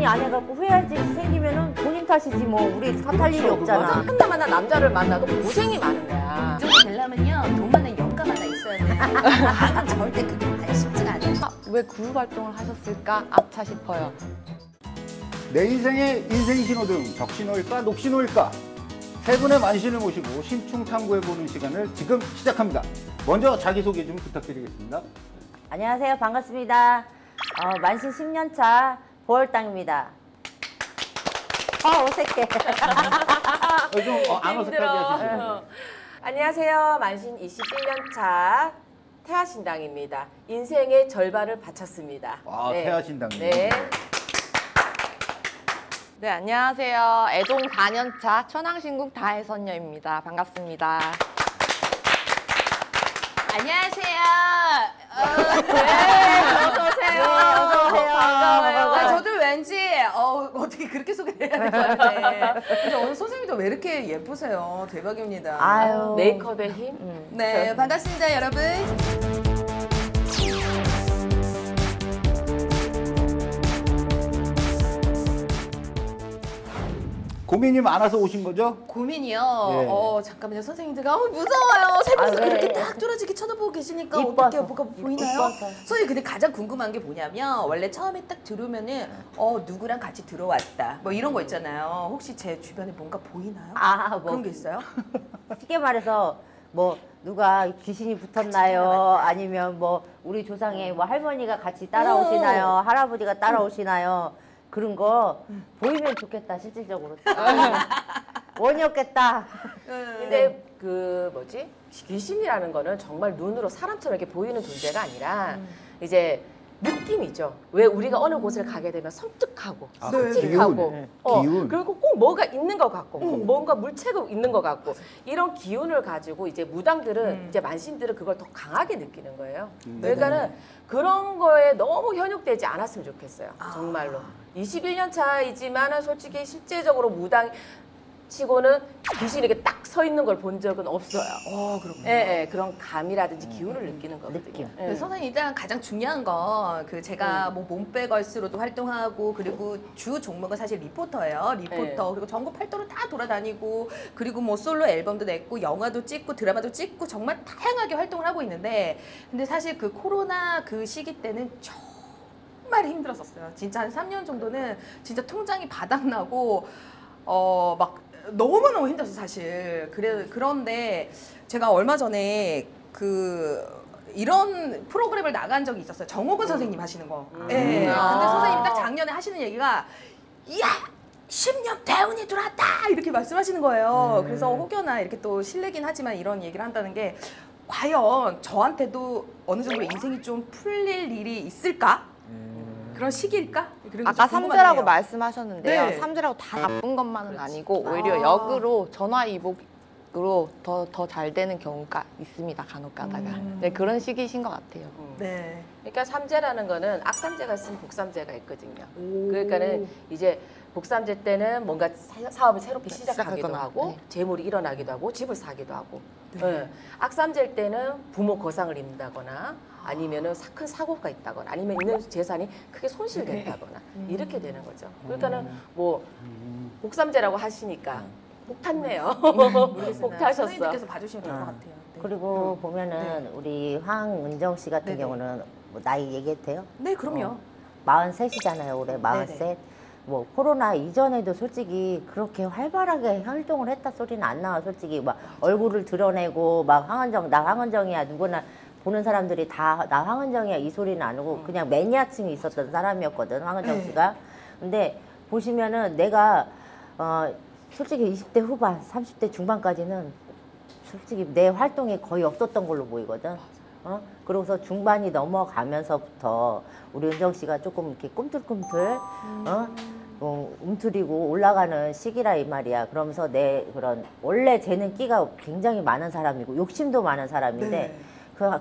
본인이 안 해갖고 후회할 일이 생기면은 본인 탓이지 뭐 우리 탓할 일이 없잖아. 하나마나 남자를 만나도 고생이 많은 거야. 이 정도 되려면요 돈 많은 영감 하나 있어야 돼. 나는 절대 그게 많이 쉽지가 않아. 왜 그룹 활동을 하셨을까? 아차 싶어요. 내 인생의 인생 신호등 적신호일까 녹신호일까? 세 분의 만신을 모시고 신충 탐구해보는 시간을 지금 시작합니다. 먼저 자기소개 좀 부탁드리겠습니다. 안녕하세요. 반갑습니다. 만신 10년차 보월당입니다. 어색해. 안 어색하게 하시죠. 안녕하세요. 만신 21년차 태아신당입니다. 인생의 절반을 바쳤습니다. 네. 태아신당님. 네. 네, 안녕하세요. 애동 4년차 천왕신국 다혜선녀입니다. 반갑습니다. 안녕하세요. 네, 어서오세요. 반가워요. 저도 왠지 어떻게 그렇게 소개해야 될 것 같아. 근데 오늘 선생님도 왜 이렇게 예쁘세요? 대박입니다. 아유. 메이크업의 힘. 네, 반갑습니다, 여러분. 고민이 많아서 오신 거죠? 고민이요. 예. 잠깐만요, 선생님들가 무서워요. 세 분이서 왜? 그렇게 딱 뚫어지게 쳐다보고 계시니까 이뻐서. 어떻게 뭐가 보이나요? 이뻐서. 선생님 근데 가장 궁금한 게 뭐냐면 원래 처음에 딱 들어오면은 누구랑 같이 들어왔다 뭐 이런 거 있잖아요. 혹시 제 주변에 뭔가 보이나요? 뭐 그런 게 있어요? 쉽게 말해서 뭐 누가 귀신이 붙었나요? 아니면 뭐 우리 조상의 뭐 할머니가 같이 따라오시나요? 할아버지가 따라오시나요? 그런 거 보이면 좋겠다 실질적으로. 원이었겠다. 근데 그 뭐지? 귀신이라는 거는 정말 눈으로 사람처럼 이렇게 보이는 존재가 아니라 이제 느낌이죠. 왜 우리가 어느 곳을 가게 되면 섬뜩하고 끔찍하고 기운. 그리고 꼭 뭐가 있는 것 같고 꼭 뭔가 물체가 있는 것 같고 이런 기운을 가지고 이제 무당들은 이제 만신들은 그걸 더 강하게 느끼는 거예요. 그러니까는 그런 거에 너무 현혹되지 않았으면 좋겠어요. 정말로. 21년 차이지만 솔직히 실제적으로 무당 치고는 귀신이 이렇게 딱 서 있는 걸 본 적은 없어요. 그렇군요. 예, 그런 감이라든지 기운을 느끼는 거거든요. 느낌. 예. 선생님 일단 가장 중요한 건 제가 뭐 몸빼걸스로도 활동하고 그리고 주 종목은 사실 리포터예요. 리포터 그리고 전국 팔도로 다 돌아다니고 그리고 뭐 솔로 앨범도 냈고 영화도 찍고 드라마도 찍고 정말 다양하게 활동을 하고 있는데 근데 사실 그 코로나 그 시기 때는 정말 힘들었었어요. 진짜 한 3년 정도는 진짜 통장이 바닥나고 막 너무너무 힘들었어요, 사실. 그런데 제가 얼마 전에 이런 프로그램을 나간 적이 있었어요. 정호근 선생님 하시는 거. 네. 근데 선생님이 딱 작년에 하시는 얘기가 이야! 10년 대운이 들어왔다! 이렇게 말씀하시는 거예요. 그래서 혹여나 이렇게 또 실례긴 하지만 이런 얘기를 한다는 게 과연 저한테도 어느 정도 인생이 좀 풀릴 일이 있을까? 그런 시기일까? 아까 삼재라고 말씀하셨는데요. 네. 삼재라고 다 나쁜 것만은 아니고 아. 오히려 역으로 전화위복으로 더 잘 되는 경우가 있습니다. 간혹 가다가. 네, 그런 시기이신 것 같아요. 네. 그러니까 삼재라는 거는 악삼재가 있으면 복삼재가 있거든요. 그러니까는 이제 복삼재 때는 뭔가 사업을 새롭게 시작하기도 시작하거나, 하고 네. 재물이 일어나기도 하고 집을 사기도 하고 네. 악삼재일 때는 부모 거상을 입는다거나 아니면은 큰 사고가 있다거나 아니면 있는 재산이 크게 손실된다거나 이렇게 되는 거죠. 그러니까는 뭐 복삼재라고 하시니까 복 탔네요. 복 타셨어. 선생님께서 봐주시면 될 것 같아요. 네. 그리고 보면은 우리 황은정 씨 같은 네네. 경우는 뭐 나이 얘기해도 돼요? 네, 그럼요. 43이잖아요, 올해 43. 네네. 뭐 코로나 이전에도 솔직히 그렇게 활발하게 활동을 했다 소리는 안 나와. 솔직히 막 얼굴을 드러내고 막 나 황은정이야 누구나 보는 사람들이 다 나 황은정이야 이 소리는 안 오고 그냥 매니아층이 있었던 사람이었거든 황은정 씨가. 근데 보시면은 내가 솔직히 20대 후반 30대 중반까지는 솔직히 내 활동이 거의 없었던 걸로 보이거든. 그러고서 중반이 넘어가면서부터 우리 은정 씨가 조금 이렇게 꿈틀꿈틀 움츠리고 올라가는 시기라 이 말이야. 그러면서 내 그런 원래 쟤는 끼가 굉장히 많은 사람이고 욕심도 많은 사람인데 네.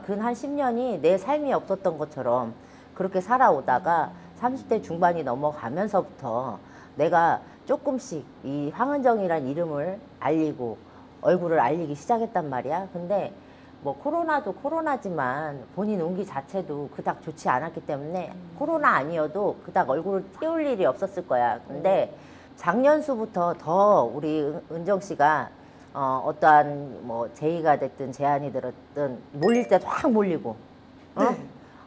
근 한 10년이 내 삶이 없었던 것처럼 그렇게 살아오다가 30대 중반이 넘어가면서부터 내가 조금씩 이 황은정이란 이름을 알리고 얼굴을 알리기 시작했단 말이야. 근데 뭐 코로나도 코로나지만 본인 운기 자체도 그닥 좋지 않았기 때문에 코로나 아니어도 그닥 얼굴을 띄울 일이 없었을 거야. 근데 작년수부터 더 우리 은정 씨가 어떠한 뭐 제의가 됐든 제안이 들었든 몰릴 때 확 몰리고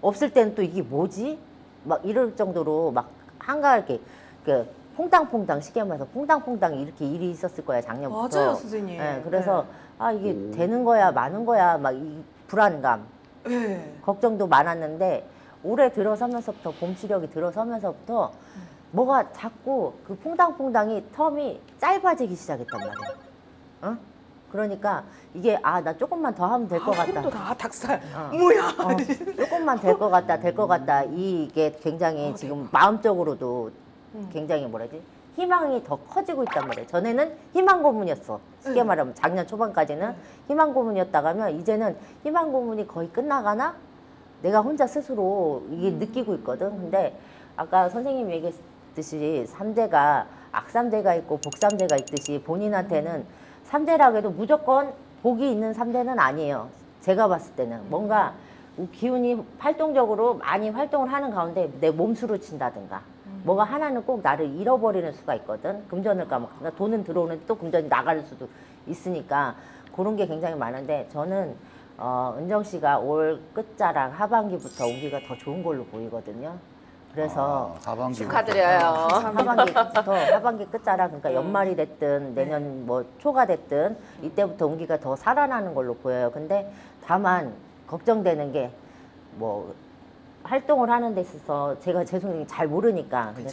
없을 때는 또 이게 뭐지? 막 이럴 정도로 막 한가하게 그 퐁당퐁당 쉽게 말해서 퐁당퐁당 이렇게 일이 있었을 거야 작년부터. 맞아요, 선생님. 예, 그래서 아 이게 되는 거야 마는 거야 막 이 불안감, 네. 걱정도 많았는데 올해 들어서면서부터 봄 시력이 들어서면서부터 뭐가 자꾸 그 퐁당퐁당이 텀이 짧아지기 시작했단 말이야. 어? 그러니까 이게 아 나 조금만 더 하면 될 것 같다. 손도 다 닭살. 뭐야? 조금만 될 것 같다, 될 것 같다. 이게 굉장히 지금 마음적으로도 굉장히 뭐라지? 희망이 더 커지고 있단 말이에요. 전에는 희망 고문이었어. 쉽게 말하면 작년 초반까지는 희망 고문이었다가면 이제는 희망 고문이 거의 끝나가나? 내가 혼자 스스로 이게 느끼고 있거든. 근데 아까 선생님 얘기했듯이 삼재가 악삼재가 있고 복삼재가 있듯이 본인한테는 삼재라고 해도 무조건 복이 있는 삼재는 아니에요. 제가 봤을 때는 뭔가 기운이 활동적으로 많이 활동을 하는 가운데 내 몸수로 친다든가 뭐가 하나는 꼭 나를 잃어버리는 수가 있거든. 금전을 까먹거나 돈은 들어오는데 또 금전이 나갈 수도 있으니까 그런 게 굉장히 많은데 저는 은정 씨가 올 끝자락 하반기부터 운기가 더 좋은 걸로 보이거든요. 그래서 하반기 축하드려요. 하반기 끝자락 그러니까 연말이 됐든 내년 뭐 초가 됐든 이때부터 운기가 더 살아나는 걸로 보여요. 근데 다만 걱정되는 게 뭐 활동을 하는 데 있어서 제가 죄송해요 잘 모르니까 근데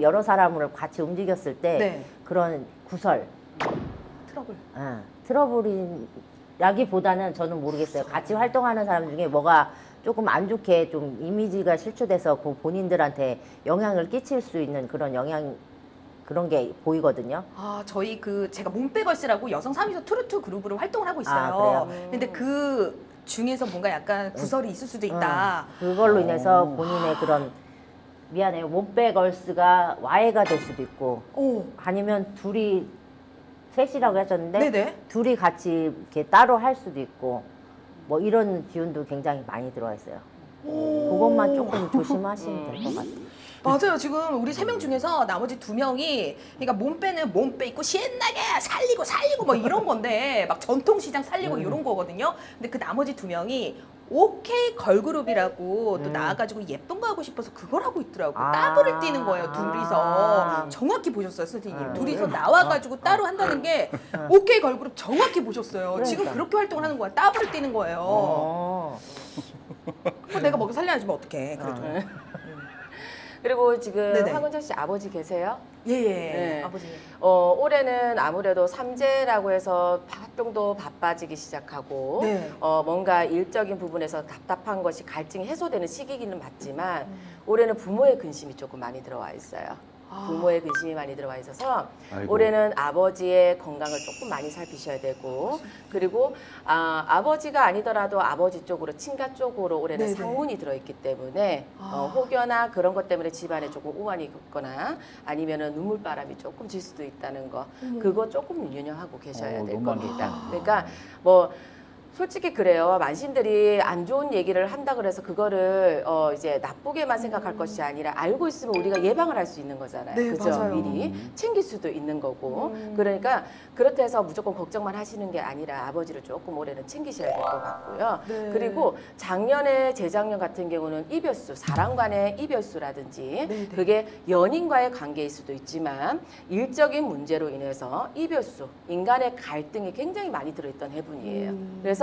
여러 사람을 같이 움직였을 때 네. 그런 구설 트러블. 트러블이라기보다는 저는 모르겠어요. 같이 활동하는 사람 중에 뭐가 조금 안 좋게 좀 이미지가 실추돼서 그 본인들한테 영향을 끼칠 수 있는 그런 그런 게 보이거든요. 아, 저희 제가 몸빼걸스라고 여성 3위소 트루트 그룹으로 활동을 하고 있어요. 아, 그래요? 근데 그 중에서 뭔가 약간 구설이 있을 수도 있다. 그걸로 인해서 본인의 그런 미안해요 몸빼걸스가 와해가 될 수도 있고 오. 아니면 셋이라고 하셨는데 네네. 둘이 같이 이렇게 따로 할 수도 있고 뭐 이런 기운도 굉장히 많이 들어와 있어요. 그것만 조금 조심하시면 될 것 같아요. 맞아요. 지금 우리 3명 중에서 나머지 2명이 그러니까 몸빼는 몸빼 있고 신나게 살리고 뭐 이런 건데 막 전통시장 살리고 이런 거거든요. 근데 그 나머지 2명이 OK 걸그룹이라고 또 나와가지고 예쁜 거 하고 싶어서 그걸 하고 있더라고. 아. 따블을 뛰는 거예요. 둘이서. 정확히 보셨어요, 선생님. 둘이서 나와가지고 따로 한다는 게 OK 걸그룹 정확히 보셨어요. 지금 그러니까. 그렇게 활동을 하는 거야. 따블을 뛰는 거예요. 그거 내가 먹여 살려야지 뭐 어떡해. 그래도. 그리고 지금 네네. 황은정 씨 아버지 계세요? 예. 네. 아버지. 올해는 아무래도 삼재라고 해서 활동도 바빠지기 시작하고 네. 뭔가 일적인 부분에서 답답한 것이 갈증이 해소되는 시기기는 맞지만 올해는 부모의 근심이 조금 많이 들어와 있어요. 부모의 근심이 많이 들어와 있어서 아이고. 올해는 아버지의 건강을 조금 많이 살피셔야 되고 그리고 아버지가 아니더라도 아버지 쪽으로 친가 쪽으로 올해는 네네. 상문이 들어있기 때문에 혹여나 그런 것 때문에 집안에 조금 우환이 있거나 아니면은 눈물바람이 조금 질 수도 있다는 거 그거 조금 유념하고 계셔야 될 너무 안 겁니다. 좋다. 그러니까 뭐 솔직히 그래요. 만신들이 안 좋은 얘기를 한다 그래서 그거를 이제 나쁘게만 생각할 것이 아니라 알고 있으면 우리가 예방을 할 수 있는 거잖아요. 네, 그죠? 맞아요. 미리 챙길 수도 있는 거고. 그러니까 그렇다 해서 무조건 걱정만 하시는 게 아니라 아버지를 조금 올해는 챙기셔야 될 것 같고요. 네. 그리고 작년에 재작년 같은 경우는 이별수, 사람 간의 이별수라든지 네. 그게 연인과의 관계일 수도 있지만 일적인 문제로 인해서 이별수, 인간의 갈등이 굉장히 많이 들어있던 해분이에요. 그래서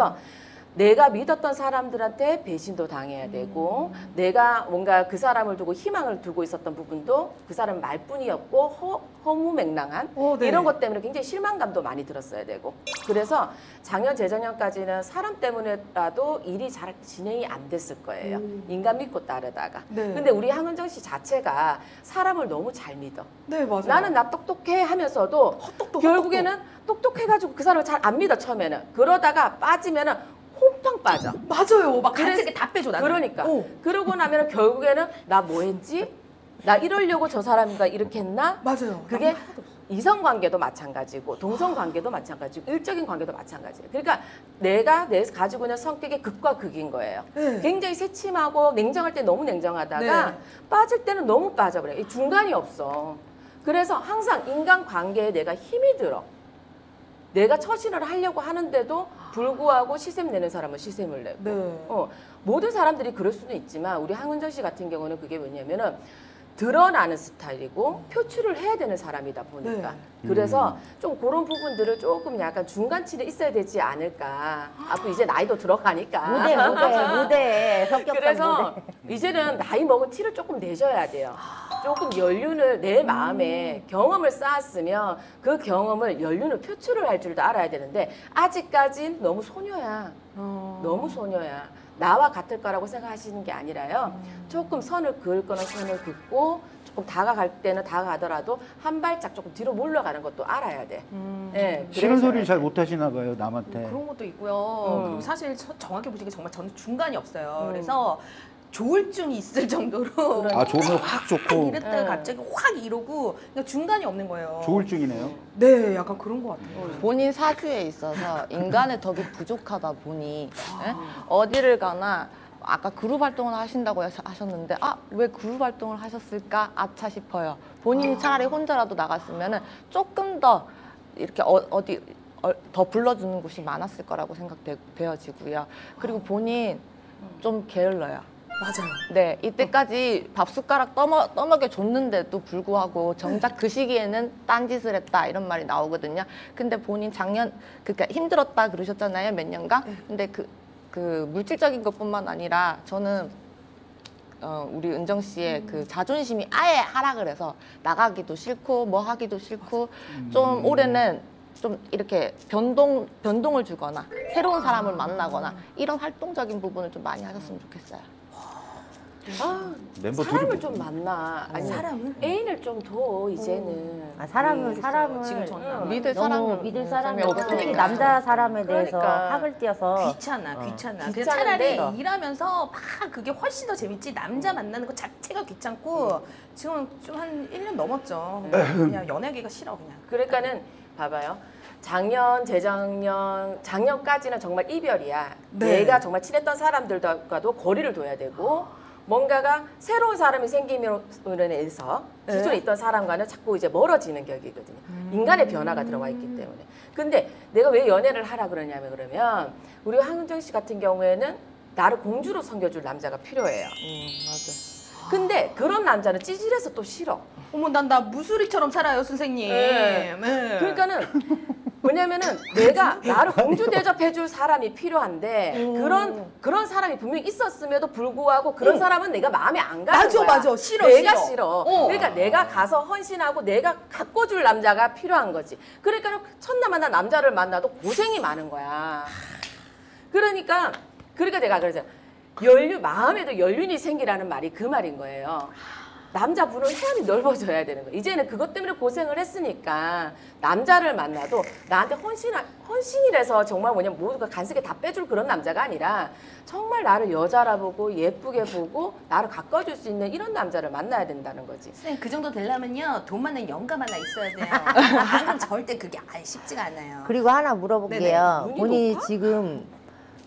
내가 믿었던 사람들한테 배신도 당해야 되고 내가 뭔가 그 사람을 두고 희망을 두고 있었던 부분도 그 사람 말뿐이었고 허무맹랑한 네. 이런 것 때문에 굉장히 실망감도 많이 들었어야 되고 그래서 작년 재작년까지는 사람 때문에라도 일이 잘 진행이 안 됐을 거예요. 인간 믿고 따르다가. 네. 근데 우리 황은정 씨 자체가 사람을 너무 잘 믿어. 네, 맞아요. 나는 나 똑똑해 하면서도 결국에는 똑똑해가지고 그 사람을 잘 안 믿어 처음에는. 그러다가 빠지면은 홈팡 빠져. 맞아요. 막 그래서- 간색에 다 빼줘, 나는. 그러니까. 오. 그러고 나면은 결국에는 나 뭐 했지? 나 이러려고 저 사람과 이렇게 했나? 맞아요. 그게 이성 관계도 마찬가지고 동성 관계도 마찬가지고 일적인 관계도 마찬가지예요. 그러니까 내가 가지고 있는 성격의 극과 극인 거예요. 네. 굉장히 새침하고 냉정할 때 너무 냉정하다가 네. 빠질 때는 너무 빠져버려요. 이 중간이 없어. 그래서 항상 인간 관계에 내가 힘이 들어. 내가 처신을 하려고 하는데도 불구하고 시샘 내는 사람은 시샘을 내고. 네. 모든 사람들이 그럴 수는 있지만 우리 황은정 씨 같은 경우는 그게 뭐냐면은 드러나는 스타일이고 표출을 해야 되는 사람이다 보니까 그래서 좀 그런 부분들을 조금 약간 중간치는 있어야 되지 않을까. 앞으로 이제 나이도 들어가니까. 무대 성격상 그래서 무대. 이제는 나이 먹은 티를 조금 내줘야 돼요. 조금 연륜을 내 마음에 경험을 쌓았으면 그 경험을 연륜을 표출을 할 줄도 알아야 되는데 아직까진 너무 소녀야. 너무 소녀야. 나와 같을 거라고 생각하시는 게 아니라요. 조금 선을 그을 거는 선을 긋고 조금 다가갈 때는 다가가더라도 한 발짝 조금 뒤로 물러가는 것도 알아야 돼. 네, 싫은 그래서 소리를 잘 못하시나 봐요, 남한테. 그런 것도 있고요. 그리고 사실 정확히 보시기에 정말 저는 중간이 없어요. 그래서 조울증이 있을 정도로 아, 좋으면 확 좋고 이랬다가 갑자기 확 이러고 그냥 중간이 없는 거예요. 조울증이네요. 네, 약간 그런 것 같아요. 본인 사주에 있어서 인간의 덕이 부족하다 보니 예? 어디를 가나 아까 그룹 활동을 하신다고 하셨는데 왜 그룹 활동을 하셨을까 아차 싶어요. 본인이 차라리 혼자라도 나갔으면 조금 더 이렇게 어디 더 불러주는 곳이 많았을 거라고 생각되어지고요. 그리고 본인 좀 게을러요. 맞아요. 네, 이때까지 밥 숟가락 떠먹여 줬는데도 불구하고 정작 그 시기에는 딴짓을 했다 이런 말이 나오거든요. 근데 본인 그러니까 힘들었다 그러셨잖아요, 몇 년간. 근데 그 물질적인 것뿐만 아니라 저는 우리 은정 씨의 그 자존심이 아예 하락을 해서 나가기도 싫고 뭐 하기도 싫고 좀 올해는 좀 이렇게 변동을 주거나 새로운 사람을 만나거나 이런 활동적인 부분을 좀 많이 하셨으면 좋겠어요. 멤버 사람을 둘이 좀 만나. 아니 사람을? 애인을 좀 둬 이제는. 사람을 지금 저는 믿을 너무 사람을 믿을 사람이 재미없으니까. 없고 특히 남자 사람에 대해서 그러니까. 학을 띄어서 귀찮아. 그냥 귀찮은데. 차라리 일하면서 막 그게 훨씬 더 재밌지. 남자 만나는 것 자체가 귀찮고 지금 좀 한 1년 넘었죠. 그냥 연애하기가 싫어 그냥. 그러니까는 봐봐요. 작년, 작년까지는 정말 이별이야. 네. 내가 정말 친했던 사람들과도 거리를 둬야 되고 뭔가가 새로운 사람이 생김으로 인해서 기존에 있던 사람과는 자꾸 이제 멀어지는 격이거든요. 인간의 변화가 들어와 있기 때문에. 근데 내가 왜 연애를 하라 그러냐면 그러면 우리 황은정 씨 같은 경우에는 나를 공주로 섬겨줄 남자가 필요해요. 맞아. 근데 그런 남자는 찌질해서 또 싫어. 어머 나 무수리처럼 살아요 선생님. 네. 네. 그러니까는 왜냐면은 내가 나를 공주 대접해줄 사람이 필요한데 그런 사람이 분명히 있었음에도 불구하고 그런 사람은 내가 마음에 안 가는 거야. 맞아. 싫어. 내가 싫어. 어. 그러니까 내가 가서 헌신하고 내가 가꿔줄 남자가 필요한 거지. 그러니까 첫날 만난 남자를 만나도 고생이 많은 거야. 그러니까 내가 그러잖아. 마음에도 연륜이 생기라는 말이 그 말인 거예요. 남자분은 해안이 넓어져야 되는 거예요. 이제는 그것 때문에 고생을 했으니까 남자를 만나도 나한테 헌신이라서 정말 뭐냐면 모두가 간섭게 다 빼줄 그런 남자가 아니라 정말 나를 여자라 보고 예쁘게 보고 나를 가꿔줄 수 있는 이런 남자를 만나야 된다는 거지. 선생님 그 정도 되려면요 돈 많은 영감 하나 있어야 돼요. 나는 절대 그게 쉽지가 않아요. 그리고 하나 물어볼게요. 눈이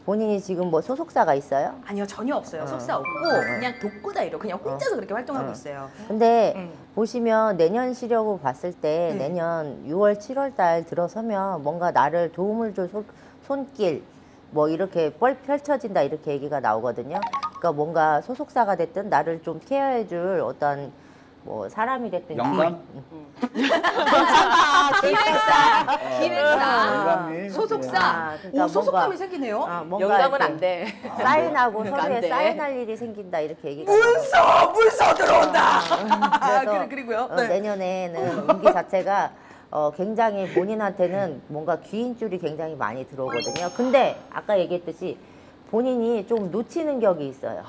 본인이 높아? 지금 뭐 소속사가 있어요? 아니요 전혀 없어요. 속사 없고 그냥 독고다이로 그냥 혼자서 그렇게 활동하고 있어요. 근데 보시면 내년 시력으로 봤을 때 네. 내년 6월, 7월 달 들어서면 뭔가 나를 도움을 줄 손길 뭐 이렇게 펼쳐진다 이렇게 얘기가 나오거든요. 그러니까 뭔가 소속사가 됐든 나를 좀 케어해줄 어떤 뭐 사람이 됐든 영감? 기획사, 영감님. 소속사. 그러니까 오 소속감이 뭔가, 생기네요. 뭔가 영감은 이렇게 안 돼. 사인하고 안 서로에 돼. 사인할 일이 생긴다 이렇게 얘기가 문서 들어온다. 그래서 그리고요. 내년에는 운기 자체가 굉장히 본인한테는 뭔가 귀인줄이 굉장히 많이 들어오거든요. 근데 아까 얘기했듯이 본인이 좀 놓치는 격이 있어요.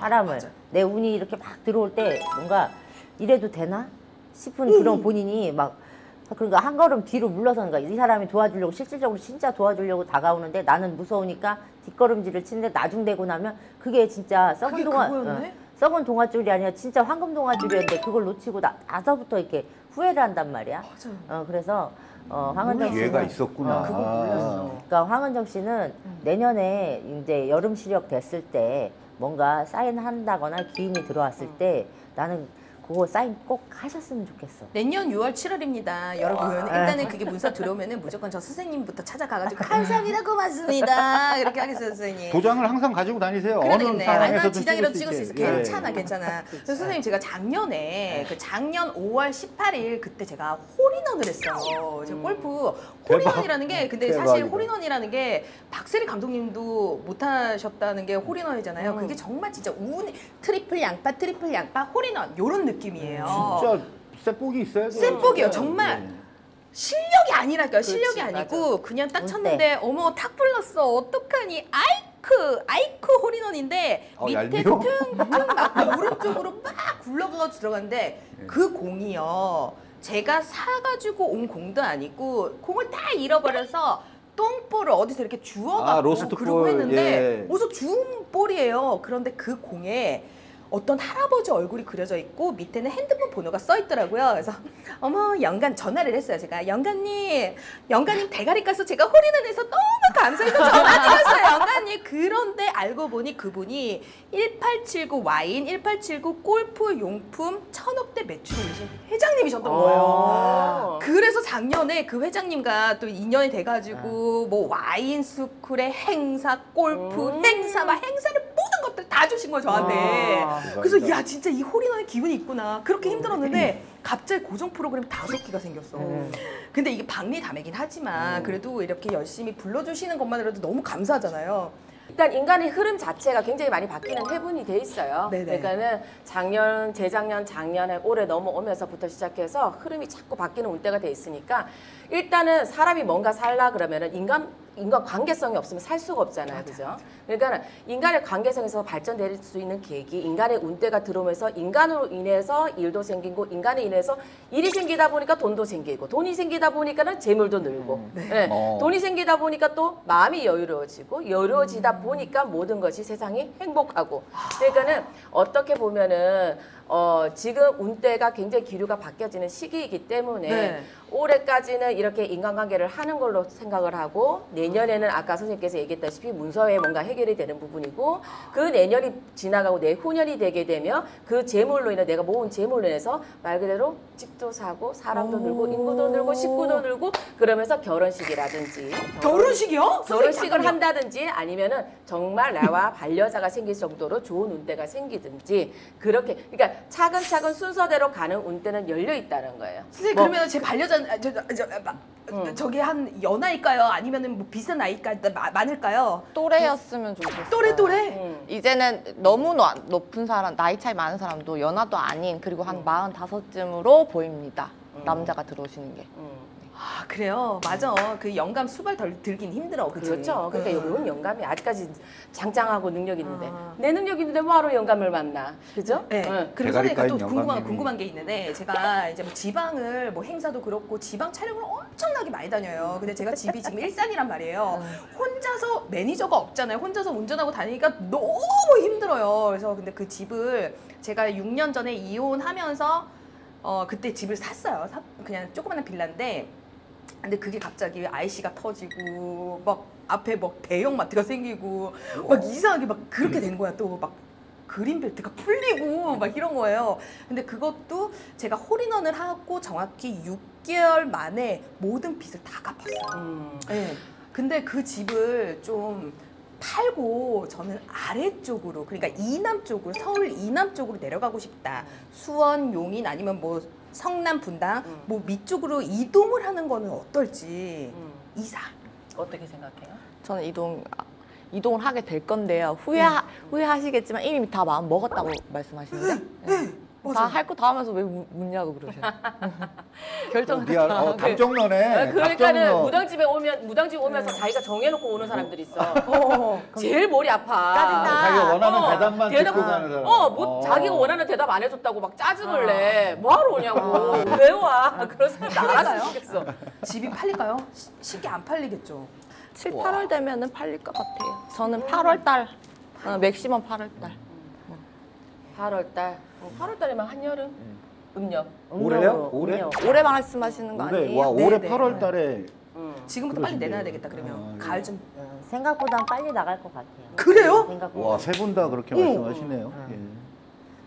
사람을. 내 운이 이렇게 막 들어올 때 뭔가 이래도 되나 싶은 그런 본인이 막 그러니까 한 걸음 뒤로 물러서는 거야. 이 사람이 도와주려고 실질적으로 진짜 도와주려고 다가오는데 나는 무서우니까 뒷걸음질을 치는데 나중 되고 나면 그게 진짜 썩은 그게 동안 그거였네? 썩은 동아줄이 아니라 진짜 황금 동아줄이었는데 그걸 놓치고 나서부터 이렇게 후회를 한단 말이야. 그래서 황은정 기회가 씨는 있었구나. 그거 몰랐어. 그러니까 황은정 씨는 내년에 이제 여름 시력 됐을 때 뭔가 사인한다거나 기운이 들어왔을 때 나는 그거 사인 꼭 하셨으면 좋겠어. 내년 6월 7월입니다. 여러분 일단은 그게 문서 들어오면은 무조건 저 선생님부터 찾아가가지고 감사합니다 고맙습니다 이렇게 하겠어요 선생님. 도장을 항상 가지고 다니세요. 그래야 어느 되겠네. 상황에서든 아니면 지장이라도 찍을 찍을 수 있어. 있게. 괜찮아, 괜찮아. 그래서 선생님 제가 작년에 그 작년 5월 18일 그때 제가 홀인원을 했어요. 제가 골프 홀인원이라는 게 근데 사실 대박이다. 홀인원이라는 게 박세리 감독님도 못하셨다는 게 홀인원이잖아요. 그게 정말 진짜 트리플 양파 홀인원 이런 느낌이에요. 진짜 쇠복이 있어야 돼요. 쇠복이요, 정말. 네. 실력이 아니랄까요. 그렇지, 실력이 아니고 그냥 딱 운대. 쳤는데 어머 탁 불렀어. 어떡하니. 아이크 홀인원인데 밑에 얄미워? 퉁퉁 막 오른쪽으로 막 굴러가서 들어갔는데 그 공이요. 제가 사가지고 온 공도 아니고 공을 다 잃어버려서 똥볼을 어디서 이렇게 주워갖고 로스트 그러고 볼, 했는데 예. 어디서 주운 볼이에요. 그런데 그 공에 어떤 할아버지 얼굴이 그려져 있고 밑에는 핸드폰 번호가 써 있더라고요. 그래서 어머 영감 전화를 했어요. 제가 영감님 대가리 까서 제가 홀인원해서 너무 감사해서 전화드렸어요. 영감님. 그런데 알고 보니 그분이 1879 와인, 1879 골프 용품 1000억대 매출 올리신 회장님이셨던 거예요. 그래서 작년에 그 회장님과 또 인연이 돼가지고 뭐 와인 스쿨의 행사, 골프 행사, 막 행사를 모든 것들 다 주신 거예요 저한테. 그래서 야 진짜 이 홀인원의 기분이 있구나. 그렇게 힘들었는데 갑자기 고정 프로그램 5개가 생겼어. 근데 이게 박리담이긴 하지만 그래도 이렇게 열심히 불러주시는 것만으로도 너무 감사하잖아요. 일단 인간의 흐름 자체가 굉장히 많이 바뀌는 해분이 돼 있어요. 네네. 그러니까는 작년, 재작년, 작년에 올해 넘어오면서부터 시작해서 흐름이 자꾸 바뀌는 운대가 돼 있으니까 일단은 사람이 뭔가 살라 그러면은 인간 관계성이 없으면 살 수가 없잖아요. 그죠? 그러니까 인간의 관계성에서 발전될 수 있는 계기, 인간의 운대가 들어오면서 인간으로 인해서 일도 생기고 인간에 인해서 일이 생기다 보니까 돈도 생기고 돈이 생기다 보니까는 재물도 늘고 네. 돈이 생기다 보니까 또 마음이 여유로워지고 여유로워지다 보니까 모든 것이 세상이 행복하고 그러니까는 어떻게 보면은 지금 운대가 굉장히 기류가 바뀌어지는 시기이기 때문에 네. 올해까지는 이렇게 인간관계를 하는 걸로 생각을 하고 내년에는 아까 선생님께서 얘기했다시피 문서에 뭔가 해결이 되는 부분이고 그 내년이 지나가고 내후년이 되게 되면 그 재물로 인해 내가 모은 재물로 인해서 말 그대로 집도 사고 사람도 늘고 인구도 늘고 식구도 늘고 그러면서 결혼식이라든지 결혼식이요? 결혼식을 한다든지 아니면은 정말 나와 반려자가 생길 정도로 좋은 운대가 생기든지 그렇게 그러니까 차근차근 순서대로 가는 운대는 열려 있다는 거예요. 선생님 그러면 제 반려자 저기 한 연하일까요? 아니면은 뭐 비슷한 나이일까요? 많을까요? 또래였으면 좋겠어요. 또래? 이제는 너무 높은 사람, 나이 차이 많은 사람도 연하도 아닌 그리고 한 45쯤으로 보입니다. 남자가 들어오시는 게. 아 그래요? 맞아. 그 영감 수발 들긴 힘들어. 그치? 그렇죠. 그러니까 이런 영감이 아직까지 장장하고 능력 있는데 아. 내 능력 있는데 뭐하러 영감을 만나, 그죠? 네. 응. 그리고 대가리 선생님 또 까인 영감님이. 궁금한 게 있는데 제가 이제 뭐 지방을 뭐 행사도 그렇고 지방 촬영을 엄청나게 많이 다녀요. 근데 제가 집이 지금 일산이란 말이에요. 혼자서 매니저가 없잖아요. 혼자서 운전하고 다니니까 너무 힘들어요. 그래서 근데 그 집을 제가 6년 전에 이혼하면서 그때 집을 샀어요. 그냥 조그마한 빌라인데 근데 그게 갑자기 IC가 터지고 막 앞에 막 대형마트가 생기고 막 이상하게 막 그렇게 된 거야. 또 막 그린벨트가 풀리고 막 이런 거예요. 근데 그것도 제가 홀인원을 하고 정확히 6개월 만에 모든 빚을 다 갚았어요. 네. 근데 그 집을 좀 팔고 저는 아래쪽으로 그러니까 이남 쪽으로 서울 이남 쪽으로 내려가고 싶다. 수원, 용인 아니면 뭐 성남, 분당 뭐 밑쪽으로 이동을 하는 거는 어떨지 이사. 어떻게 생각해요? 저는 이동을 하게 될 건데요. 후회하시겠지만 이미 다 마음 먹었다고 말씀하시는데. 다 할 거 다 하면서 왜 묻냐고 그러세요. 결정을 미안. 답정너네. 그러니까는 답정너. 무당집 오면서 자기가 정해놓고 오는 사람들이 있어. 제일 머리 아파. 짜증나. 자기가 원하는 대답만 대답- 듣고 가는 사람. 뭐 자기가 원하는 대답 안 해줬다고 막 짜증을 내. 뭐하러 오냐고. 왜 와? 그런 사람 나갔으면 좋겠어. 집이 팔릴까요? 쉽게 안 팔리겠죠. 7, 8월 되면은 팔릴 것 같아요. 저는 8월 달, 맥시멈 8월 달. 8월 달. 8월 달이면 한여름. 음력. 올해요? 올해? 올해 말씀하시는 거 올해 아니에요? 와 올해 네, 8월 네. 달에 지금부터 빨리 그러시네요. 내놔야 되겠다 그러면. 아, 가을쯤. 생각보단 빨리 나갈 것 같아요. 그래요? 생각보다. 와 세 분 다 그렇게 말씀하시네요. 예.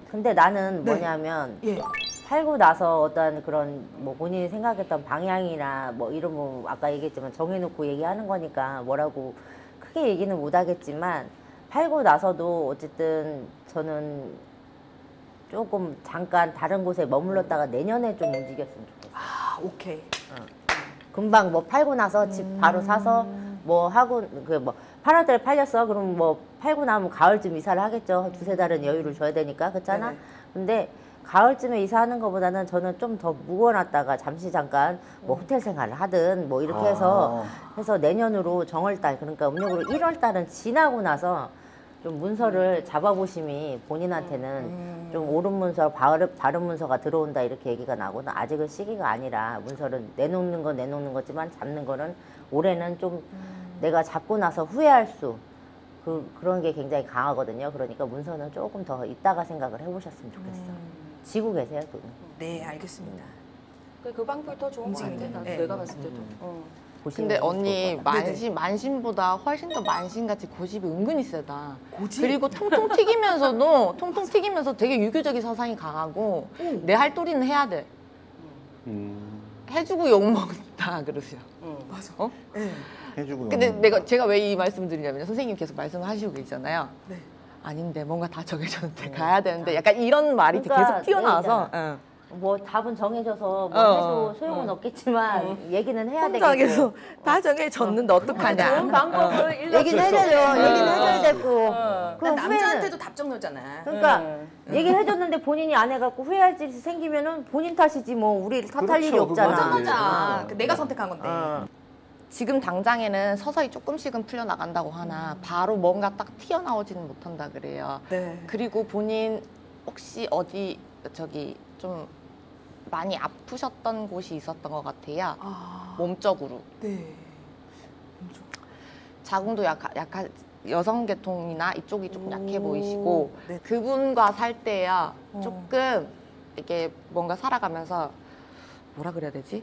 근데 나는 네. 뭐냐면 예. 팔고 나서 어떤 그런 뭐 본인이 생각했던 방향이나 뭐 이런 뭐 아까 얘기했지만 정해놓고 얘기하는 거니까 뭐라고 크게 얘기는 못 하겠지만 팔고 나서도 어쨌든 저는 조금 잠깐 다른 곳에 머물렀다가 내년에 좀 움직였으면 좋겠어요. 아 오케이. 금방 뭐 팔고 나서 집 바로 사서 뭐 하고 그 뭐 8월 달에 팔렸어. 그럼 뭐 팔고 나면 가을쯤 이사를 하겠죠. 두세 달은 여유를 줘야 되니까. 그렇잖아. 네네. 근데 가을쯤에 이사하는 것보다는 저는 좀 더 묵어놨다가 잠시 잠깐 뭐 호텔 생활을 하든 뭐 이렇게 해서 내년으로 정월달 그러니까 음력으로 1월 달은 지나고 나서 좀 문서를 잡아보심이 본인한테는 좀 옳은 문서, 바른 문서가 들어온다 이렇게 얘기가 나고는 아직은 시기가 아니라 문서를 내놓는 건 내놓는 거지만 잡는 거는 올해는 좀 내가 잡고 나서 후회할 수 그런 게 굉장히 강하거든요. 그러니까 문서는 조금 더 이따가 생각을 해보셨으면 좋겠어. 지고 계세요, 돈은. 네 알겠습니다. 그 방법이 더 좋은 것 같아. 나도 네. 내가 봤을 때도. 보시는 근데 게 언니 좋을 것 같아요. 만신보다 훨씬 더 만신같이 고집이 은근히 세다. 고집? 그리고 통통 튀기면서도 통통 튀기면서 되게 유교적인 서상이 강하고 내 할 도리는 해야 돼. 해주고 욕 먹는다 그러세요. 맞아. 어? 네. 해주고 근데 제가 왜 이 말씀을 드리냐면 선생님 계속 말씀하시고 계시잖아요. 네. 아닌데 뭔가 다 정해졌는데 가야 되는데 약간 이런 말이 그러니까 계속 튀어나와서 네, 뭐 답은 정해져서 뭐 어, 해도 소용은 없겠지만 얘기는 해야 혼자 되겠고. 계속 다 정해졌는데 어떡하냐. 좋은 방법을 일러 얘기는 해줘요. 얘기는 해줘야 되고. 난 그럼 남자한테도 답정 넣잖아. 그러니까 얘기를 해줬는데 본인이 안 해갖고 후회할 일이 생기면은 본인 탓이지 뭐 우리를 탓할 일이 그렇죠, 없잖아. 그거는. 맞아. 내가 선택한 건데. 지금 당장에는 서서히 조금씩은 풀려나간다고 하나 바로 뭔가 딱 튀어나오지는 못한다 그래요. 네. 그리고 본인 혹시 어디 좀 많이 아프셨던 곳이 있었던 것 같아요. 아. 몸적으로. 네. 자궁도 약간 여성 계통이나 이쪽이 조금 약해 오, 보이시고 네. 그분과 살 때야 어. 조금 이게 뭔가 살아가면서 뭐라 그래야 되지?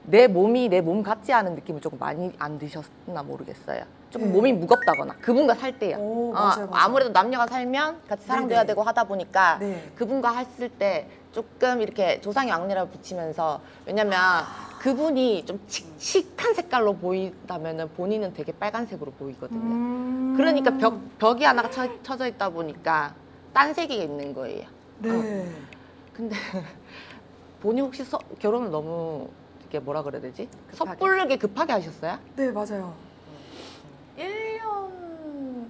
내 몸이 내 몸 같지 않은 느낌을 조금 많이 안 드셨나 모르겠어요. 조금 네. 몸이 무겁다거나 그분과 살 때야. 오, 맞아요, 맞아요. 아무래도 남녀가 살면 같이 사랑돼야 네네. 되고 하다 보니까 네. 그분과 했을 때 조금 이렇게 조상의 왕래를 붙이면서 왜냐면 그분이 좀 칙칙한 색깔로 보인다면은 본인은 되게 빨간색으로 보이거든요. 그러니까 벽이 하나가 쳐져 있다 보니까 딴 색이 있는 거예요. 네. 근데 본인 혹시 결혼을 너무 이게 뭐라 그래야 되지? 급하게. 섣부르게 급하게 하셨어요? 네, 맞아요. 1년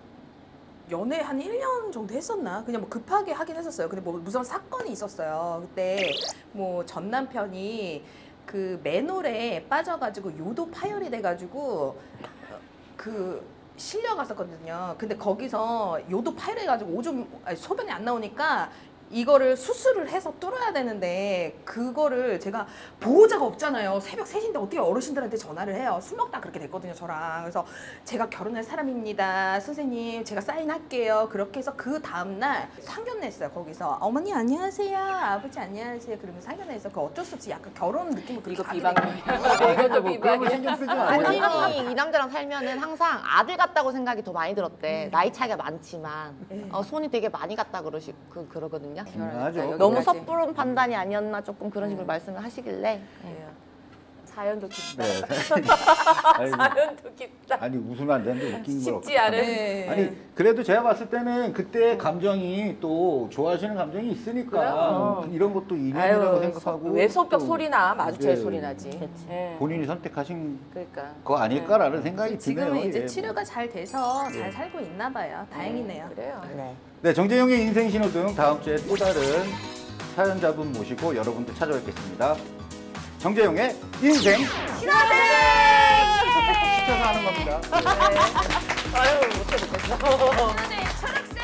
연애 한 1년 정도 했었나? 그냥 뭐 급하게 하긴 했었어요. 근데 뭐 무슨 사건이 있었어요. 그때 뭐 전 남편이 그 맨홀에 빠져가지고 요도 파열이 돼가지고 그 실려갔었거든요. 근데 거기서 요도 파열해가지고 소변이 안 나오니까 이거를 수술을 해서 뚫어야 되는데 그거를 제가 보호자가 없잖아요. 새벽 3시인데 어떻게 어르신들한테 전화를 해요. 술 먹다 그렇게 됐거든요, 저랑. 그래서 제가 결혼할 사람입니다. 선생님, 제가 사인할게요. 그렇게 해서 그 다음날 상견례했어요, 거기서. 어머니 안녕하세요. 아버지 안녕하세요. 그러면 상견례해서 그 어쩔 수 없이 약간 결혼 느낌을 이거 가게 비방이야. 됐거든요. 이것도 그런 거 비방이야. 신경 쓰지 마세요. 본인이 이 남자랑 살면은 항상 아들 같다고 생각이 더 많이 들었대. 나이 차이가 많지만 손이 되게 많이 갔다 그러거든요. 중요하죠. 너무 여기까지. 섣부른 판단이 아니었나 조금 그런 식으로 말씀을 하시길래 사연도 깊다. 네. 아니, 사연도 깊다. 아니 웃으면 안 되는데 웃긴 걸 쉽지 않은. 네. 아니 그래도 제가 봤을 때는 그때 감정이 또 좋아하시는 감정이 있으니까 그래요. 이런 것도 인연이라고 아유, 생각하고 외소벽 또 소리나 마주칠 네. 소리 나지. 예. 본인이 선택하신 그러니까. 거 아닐까라는 생각이 드네요. 지금은 이제 예. 치료가 잘 돼서 잘 살고 있나 봐요. 다행이네요. 그래요. 네. 네, 정재용의 인생 신호등 다음 주에 또 다른 사연자분 모시고 여러분들 찾아뵙겠습니다. 정재용의 인생 신호등 시켜서 하는 겁니다. 아유, 못해 못했어. 철학사